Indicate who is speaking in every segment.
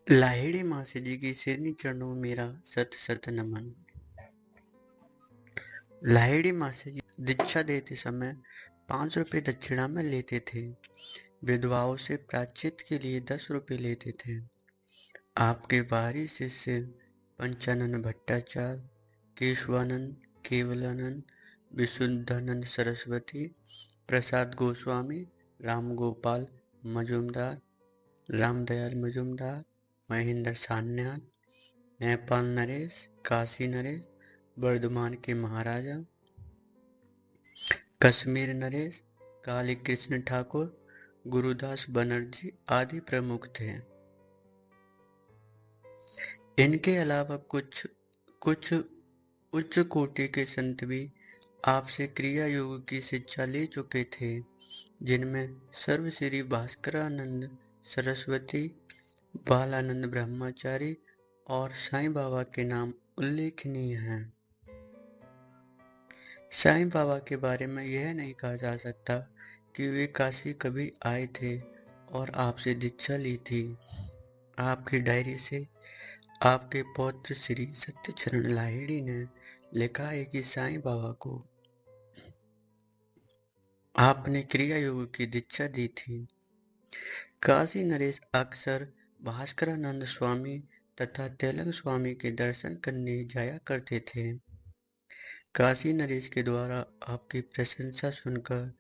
Speaker 1: लाहिड़ी मासी जी की श्री चरणों में मेरा शत शत नमन। लाहिड़ी मासी जी दीक्षा देते समय 5 रुपए दक्षिणा में लेते थे। विधवाओं से प्रायश्चित के लिए 10 रुपए लेते थे। आपके बाहरी शिष्य पंचानन भट्टाचार्य, केशवानंद, केवलानंद, विशुद्धानंद सरस्वती, प्रसाद गोस्वामी, राम गोपाल मजुमदार, रामदयाल मजुमदार, महेंद्र सान्याल, नेपाल नरेश, काशी नरेश, बर्धमान के महाराजा, कश्मीर नरेश, काली कृष्ण ठाकुर, गुरुदास बनर्जी आदि प्रमुख थे। इनके अलावा कुछ कुछ उच्च कोटि के संत भी आपसे क्रिया योग की शिक्षा ले चुके थे, जिनमें सर्वश्री भास्करानंद सरस्वती, बालानंद ब्रह्मचारी और साईं बाबा के नाम उल्लेखनीय हैं। साईं बाबा के बारे में यह नहीं कहा जा सकता कि वे काशी कभी आए थे और आपसे दीक्षा ली थी। आपकी डायरी से आपके पौत्र श्री सत्यचरण लाहिड़ी ने लिखा है कि साईं बाबा को आपने क्रिया योग की दीक्षा दी थी। काशी नरेश अक्सर भास्करानंद स्वामी तथा तेलंग स्वामी के दर्शन करने जाया करते थे। काशी नरेश के द्वारा आपकी प्रशंसा सुनकर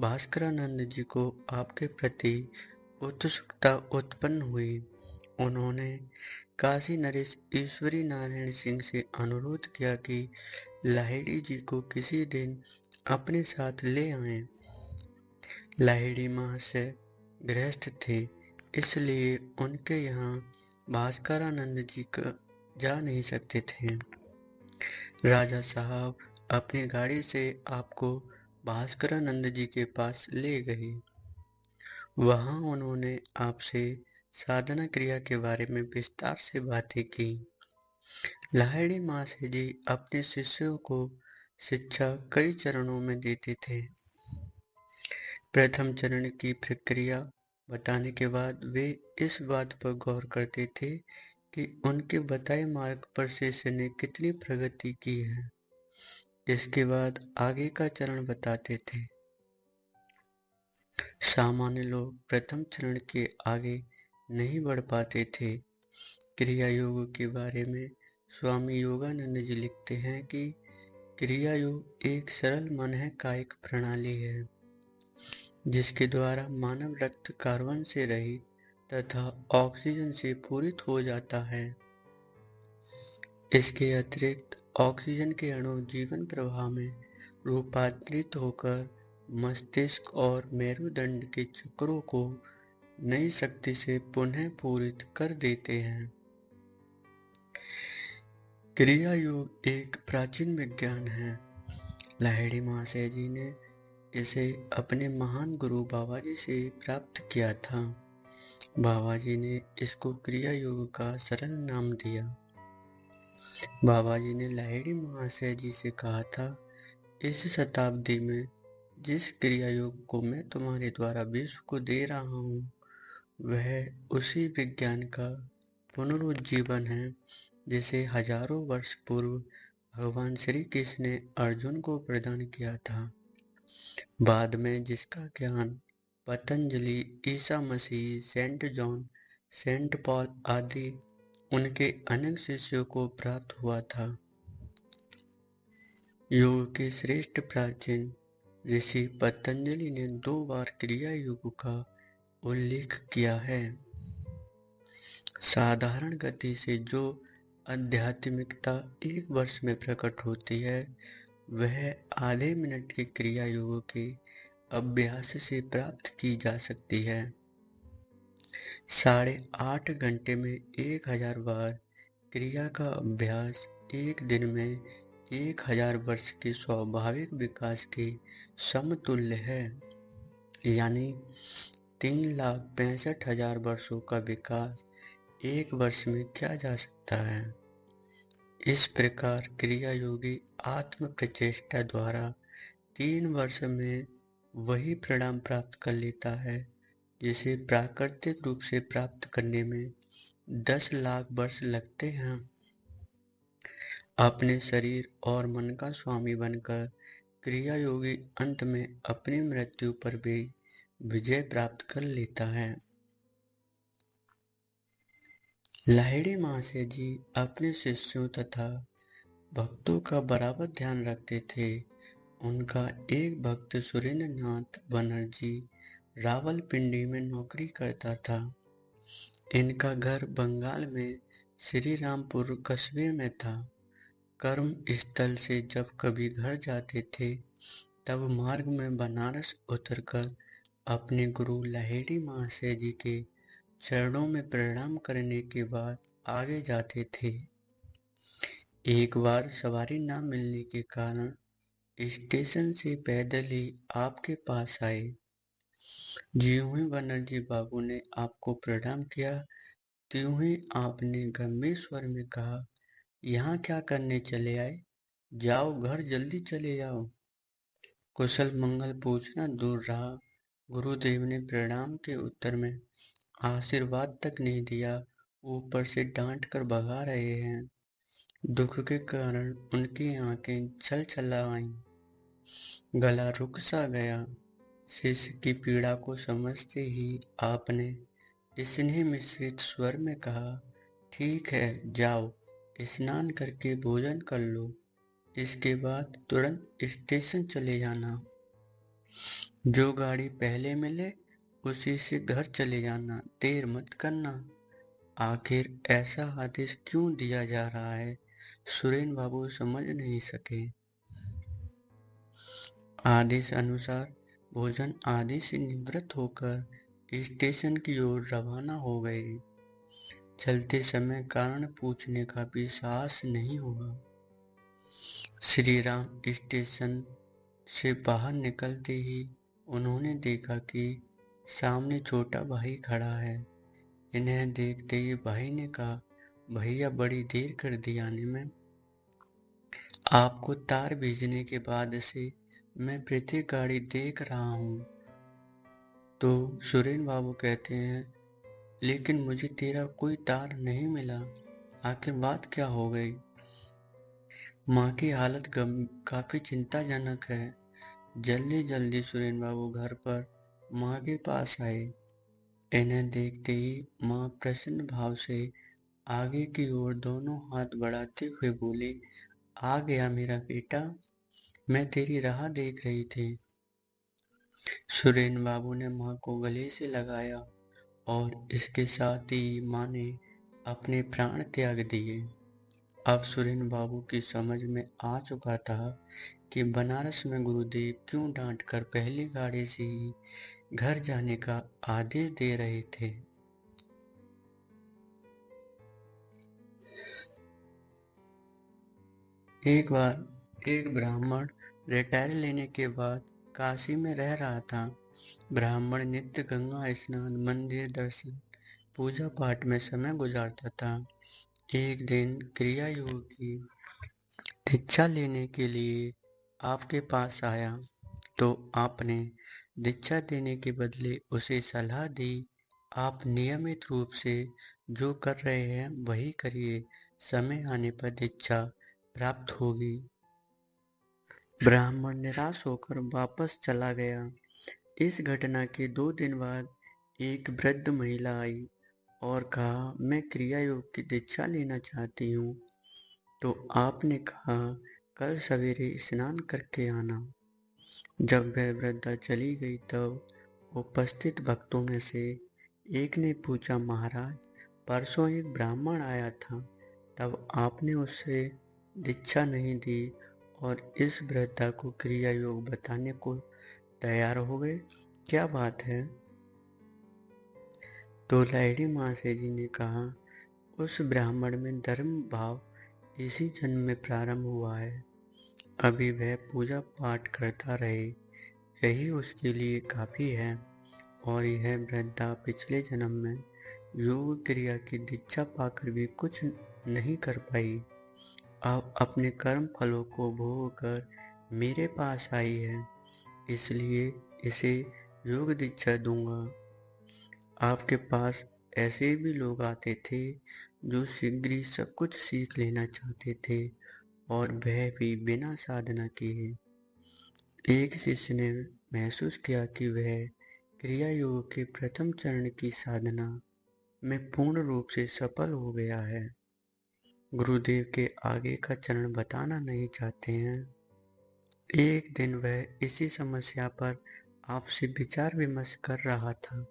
Speaker 1: भास्करानंद जी को आपके प्रति उत्सुकता उत्पन्न हुई। उन्होंने काशी नरेश ईश्वरी नारायण सिंह से अनुरोध किया कि लाहिड़ी जी को किसी दिन अपने साथ ले आएं। लाहिड़ी महाशय गृहस्थ थे, इसलिए उनके यहाँ भास्करानंद जी जा नहीं सकते थे। राजा साहब अपनी गाड़ी से आपको भास्करानंद जी के पास ले गए। वहां उन्होंने आपसे साधना क्रिया के बारे में विस्तार से बातें की। लाहिड़ी मासी जी अपने शिष्यों को शिक्षा कई चरणों में देते थे। प्रथम चरण की प्रक्रिया बताने के बाद वे इस बात पर गौर करते थे कि उनके बताए मार्ग पर शिष्य ने कितनी प्रगति की है। इसके बाद आगे का चरण बताते थे। सामान्य लोग प्रथम चरण के आगे नहीं बढ़ पाते थे। क्रिया योग के बारे में स्वामी योगानंद जी लिखते हैं कि क्रिया योग एक सरल मन है कायिक प्रणाली है, जिसके द्वारा मानव रक्त कार्बन से रहित तथा ऑक्सीजन से पूरित हो जाता है। इसके अतिरिक्त ऑक्सीजन के अणु जीवन प्रवाह में रूपांतरित होकर मस्तिष्क और मेरुदंड के चक्रों को नई शक्ति से पुनः पूरित कर देते हैं। क्रिया योग एक प्राचीन विज्ञान है। लाहिड़ी महाशय जी ने इसे अपने महान गुरु बाबा जी से प्राप्त किया था। बाबा जी ने इसको क्रिया योग का सरल नाम दिया। बाबा जी ने लाहिड़ी महाशय जी से कहा था, इस शताब्दी में जिस क्रिया योग को मैं तुम्हारे द्वारा विश्व को दे रहा हूँ, वह उसी विज्ञान का पुनरुज्जीवन है जिसे हजारों वर्ष पूर्व भगवान श्री कृष्ण ने अर्जुन को प्रदान किया था। बाद में जिसका ज्ञान Patanjali, Isa Masih, Saint John, Saint Paul आदि उनके अनेक शिष्यों को प्राप्त हुआ था। योग के श्रेष्ठ प्राचीन ऋषि पतंजलि ने 2 बार क्रिया योग का उल्लेख किया है। साधारण गति से जो आध्यात्मिकता 1 वर्ष में प्रकट होती है, वह आधे मिनट के क्रिया योग के अभ्यास से प्राप्त की जा सकती है। 8.5 घंटे में 1000 बार क्रिया का अभ्यास एक दिन में 1000 वर्ष के स्वाभाविक विकास के समतुल्य है, यानी 3,65,000 वर्षों का विकास 1 वर्ष में किया जा सकता है। इस प्रकार क्रिया योगी आत्म प्रचेष्टा द्वारा 3 वर्ष में वही परिणाम प्राप्त कर लेता है जिसे प्राकृतिक रूप से प्राप्त करने में 10 लाख वर्ष लगते हैं अपने शरीर और मन का स्वामी बनकर क्रिया योगी अंत में अपनी मृत्यु पर भी विजय प्राप्त कर लेता है। लाहिड़ी महाशय जी अपने शिष्यों तथा भक्तों का बराबर ध्यान रखते थे। उनका एक भक्त सुरेंद्र नाथ बनर्जी रावलपिंडी में नौकरी करता था। इनका घर बंगाल में श्री रामपुर कस्बे में था। कर्म स्थल से जब कभी घर जाते थे तब मार्ग में बनारस उतरकर अपने गुरु लाहिड़ी महाशय जी के चरणों में प्रणाम करने के बाद आगे जाते थे। एक बार सवारी न मिलने के कारण स्टेशन से पैदल ही आपके पास आए। ज्यों ही बनर्जी बाबू ने आपको प्रणाम किया त्यों ही आपने गंभीर स्वर में कहा, यहाँ क्या करने चले आए? जाओ घर जल्दी चले जाओ। कुशल मंगल पूछना दूर रहा, गुरुदेव ने प्रणाम के उत्तर में आशीर्वाद तक नहीं दिया, ऊपर से डांट कर भगा रहे हैं। दुख के कारण उनकी आंखें छलछला आईं, गला रुक सा गया। शिष्य की पीड़ा को समझते ही आपने स्नेह मिश्रित स्वर में कहा, ठीक है जाओ, स्नान करके भोजन कर लो, इसके बाद तुरंत स्टेशन चले जाना। जो गाड़ी पहले मिले उसी से घर चले जाना, देर मत करना। आखिर ऐसा आदेश क्यों दिया जा रहा है, सुरेन बाबू समझ नहीं सके। आदेश अनुसार भोजन आदि से निवृत्त होकर स्टेशन की ओर रवाना हो गए। चलते समय कारण पूछने का भी साहस नहीं हुआ। श्री राम स्टेशन से बाहर निकलते ही उन्होंने देखा कि सामने छोटा भाई खड़ा है। इन्हें देखते ही भाई ने कहा, भैया बड़ी देर कर दी आने में। आपको तार भेजने के बाद से मैं प्रत्येक गाड़ी देख रहा हूँ। तो सुरेन बाबू कहते हैं, लेकिन मुझे तेरा कोई तार नहीं मिला, आखिर बात क्या हो गई? माँ की हालत काफी चिंताजनक है। जल्दी जल्दी सुरेन बाबू घर पर माँ के पास आए। इन्हें देखते ही माँ प्रसन्न भाव से आगे की ओर दोनों हाथ बढ़ाते हुए बोली, आ गया मेरा बेटा, मैं तेरी राह देख रही थी। सुरेन बाबू ने माँ को गले से लगाया और इसके साथ ही माँ ने अपने प्राण त्याग दिए। अब सुरेन बाबू की समझ में आ चुका था कि बनारस में गुरुदेव क्यों डांट कर पहली गाड़ी से ही घर जाने का आदेश दे रहे थे। एक बार एक ब्राह्मण रिटायर लेने के बाद काशी में रह रहा था। ब्राह्मण नित्य गंगा स्नान, मंदिर दर्शन, पूजा पाठ में समय गुजारता था। एक दिन क्रिया योग की दीक्षा लेने के लिए आपके पास आया तो आपने दीक्षा देने के बदले उसे सलाह दी, आप नियमित रूप से जो कर रहे हैं वही करिए, समय आने पर दीक्षा प्राप्त होगी। ब्राह्मण निराश होकर वापस चला गया। इस घटना के 2 दिन बाद एक वृद्ध महिला आई और कहा, मैं क्रिया योग की दीक्षा लेना चाहती हूँ। तो आपने कहा, कल सवेरे स्नान करके आना। जब वह वृद्धा चली गई तब उपस्थित भक्तों में से एक ने पूछा, महाराज परसों एक ब्राह्मण आया था, तब आपने उससे दीक्षा नहीं दी और इस वृद्धा को क्रिया योग बताने को तैयार हो गए, क्या बात है? तो लाहिड़ी महाशय जी ने कहा, उस ब्राह्मण में धर्म भाव इसी जन्म में प्रारंभ हुआ है। अभी वह पूजा पाठ करता रहे, यही उसके लिए काफी है। और यह वृद्धा पिछले जन्म में योग क्रिया की दीक्षा पाकर भी कुछ नहीं कर पाई, अब अपने कर्म फलों को भोग कर मेरे पास आई है, इसलिए इसे योग दीक्षा दूंगा। आपके पास ऐसे भी लोग आते थे जो शीघ्र ही सब कुछ सीख लेना चाहते थे और वह भी बिना साधना किए। एक शिष्य ने महसूस किया कि वह क्रिया योग के प्रथम चरण की साधना में पूर्ण रूप से सफल हो गया है। गुरुदेव के आगे का चरण बताना नहीं चाहते हैं। एक दिन वह इसी समस्या पर आपसे विचार विमर्श कर रहा था।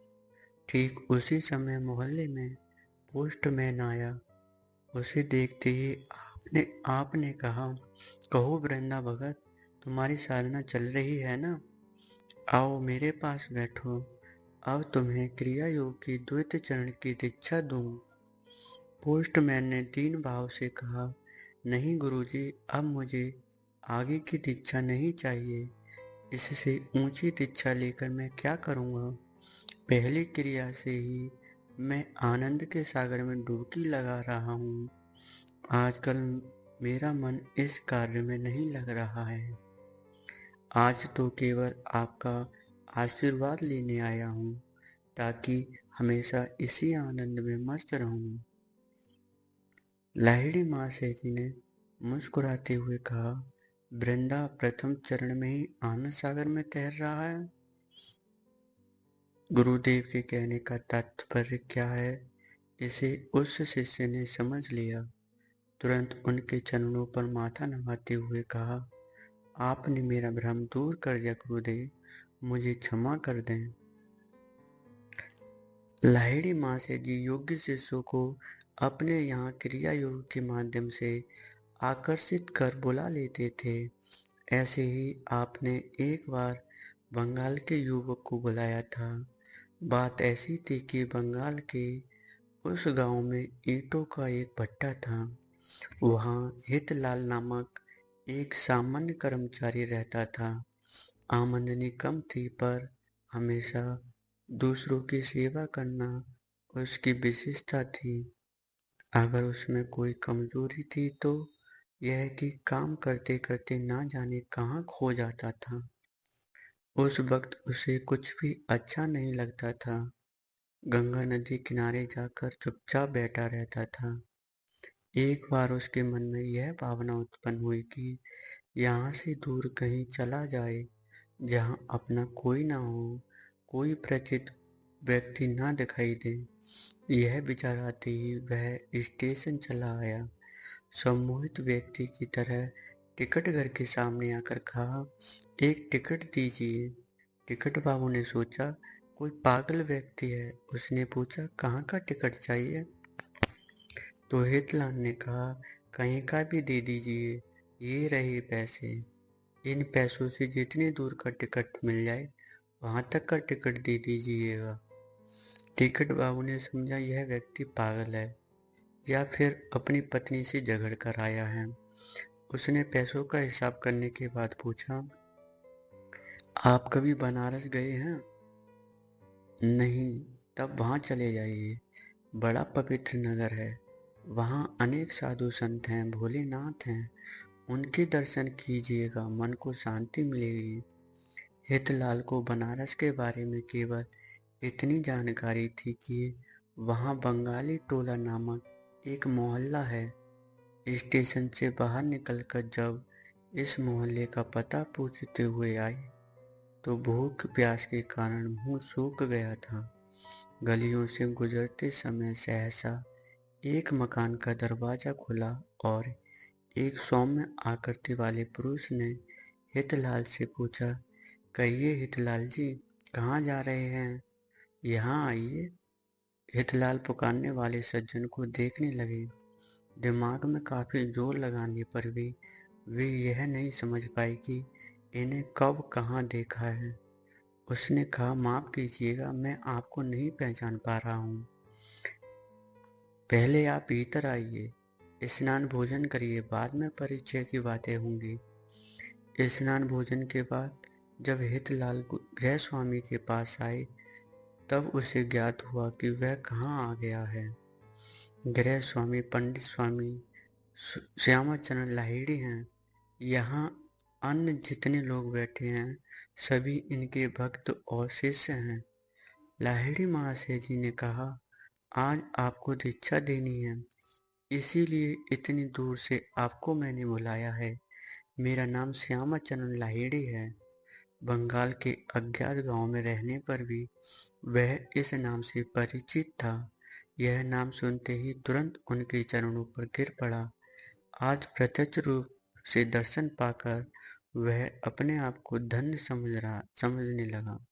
Speaker 1: ठीक उसी समय मोहल्ले में पोस्टमैन आया। उसे देखते ही आपने आपने कहा, कहो वृंदा भगत, तुम्हारी साधना चल रही है ना? आओ मेरे पास बैठो। अब तुम्हें क्रिया योग की द्वितीय चरण की दीक्षा दूं। पोस्टमैन ने दीन भाव से कहा, नहीं गुरुजी, अब मुझे आगे की दीक्षा नहीं चाहिए। इससे ऊंची दीक्षा लेकर मैं क्या करूँगा? पहली क्रिया से ही मैं आनंद के सागर में डुबकी लगा रहा हूँ। आजकल मेरा मन इस कार्य में नहीं लग रहा है। आज तो केवल आपका आशीर्वाद लेने आया हूँ, ताकि हमेशा इसी आनंद में मस्त रहूं। लाहिड़ी महाशय जी ने मुस्कुराते हुए कहा, वृंदा प्रथम चरण में ही आनंद सागर में तैर रहा है। गुरुदेव के कहने का तात्पर्य क्या है, इसे उस शिष्य ने समझ लिया। तुरंत उनके चरणों पर माथा नवाते हुए कहा, आपने मेरा भ्रम दूर कर दिया गुरुदेव, मुझे क्षमा कर दें। लाहिड़ी महाशय जी योग्य शिष्यों को अपने यहाँ क्रिया योग के माध्यम से आकर्षित कर बुला लेते थे। ऐसे ही आपने एक बार बंगाल के युवक को बुलाया था। बात ऐसी थी कि बंगाल के उस गांव में ईंटों का एक भट्टा था। वहाँ हितलाल नामक एक सामान्य कर्मचारी रहता था। आमदनी कम थी, पर हमेशा दूसरों की सेवा करना उसकी विशेषता थी। अगर उसमें कोई कमजोरी थी तो यह कि काम करते करते ना जाने कहाँ खो जाता था। उस वक्त उसे कुछ भी अच्छा नहीं लगता था। गंगा नदी किनारे जाकर चुपचाप बैठा रहता था। एक बार उसके मन में यह भावना उत्पन्न हुई कि यहाँ से दूर कहीं चला जाए, जहाँ अपना कोई ना हो, कोई परिचित व्यक्ति ना दिखाई दे। यह विचार आते ही वह स्टेशन चला आया। सम्मोहित व्यक्ति की तरह टिकट घर के सामने आकर कहा, एक टिकट दीजिए। टिकट बाबू ने सोचा कोई पागल व्यक्ति है। उसने पूछा, कहाँ का टिकट चाहिए? तो हितलाल ने कहा, कहीं का भी दे दीजिए, ये रहे पैसे। इन पैसों से जितनी दूर का टिकट मिल जाए वहां तक का टिकट दे दीजिएगा। टिकट बाबू ने समझा यह व्यक्ति पागल है या फिर अपनी पत्नी से झगड़ कर आया है। उसने पैसों का हिसाब करने के बाद पूछा, आप कभी बनारस गए हैं? नहीं, तब वहाँ चले जाइए। बड़ा पवित्र नगर है। वहाँ अनेक साधु संत हैं, भोलेनाथ हैं। उनके दर्शन कीजिएगा, मन को शांति मिलेगी। हितलाल को बनारस के बारे में केवल इतनी जानकारी थी कि वहाँ बंगाली टोला नामक एक मोहल्ला है। स्टेशन से बाहर निकलकर जब इस मोहल्ले का पता पूछते हुए आई तो भूख प्यास के कारण मुंह सूख गया था। गलियों से गुजरते समय सहसा एक मकान का दरवाजा खुला और एक सौम्य आकृति वाले पुरुष ने हितलाल से पूछा, कहिए हितलाल जी, कहाँ जा रहे हैं? यहाँ आइए। हितलाल पुकारने वाले सज्जन को देखने लगे। दिमाग में काफी जोर लगाने पर भी वे यह नहीं समझ पाए कि इन्हें कब कहाँ देखा है। उसने कहा, माफ कीजिएगा, मैं आपको नहीं पहचान पा रहा हूँ। पहले आप भीतर आइए, स्नान भोजन करिए, बाद में परिचय की बातें होंगी। स्नान भोजन के बाद जब हितलाल गृह स्वामी के पास आए तब उसे ज्ञात हुआ कि वह कहाँ आ गया है। गृह स्वामी पंडित स्वामी श्यामाचरण लाहिड़ी हैं। यहाँ अन्य जितने लोग बैठे हैं सभी इनके भक्त और शिष्य हैं। लाहिड़ी महाशय जी ने कहा, आज आपको दीक्षा देनी है, इसीलिए इतनी दूर से आपको मैंने बुलाया है। मेरा नाम श्यामाचरण लाहिड़ी है। बंगाल के अज्ञात गांव में रहने पर भी वह इस नाम से परिचित था। यह नाम सुनते ही तुरंत उनके चरणों पर गिर पड़ा। आज प्रत्यक्ष रूप से दर्शन पाकर वह अपने आप को धन्य समझने लगा।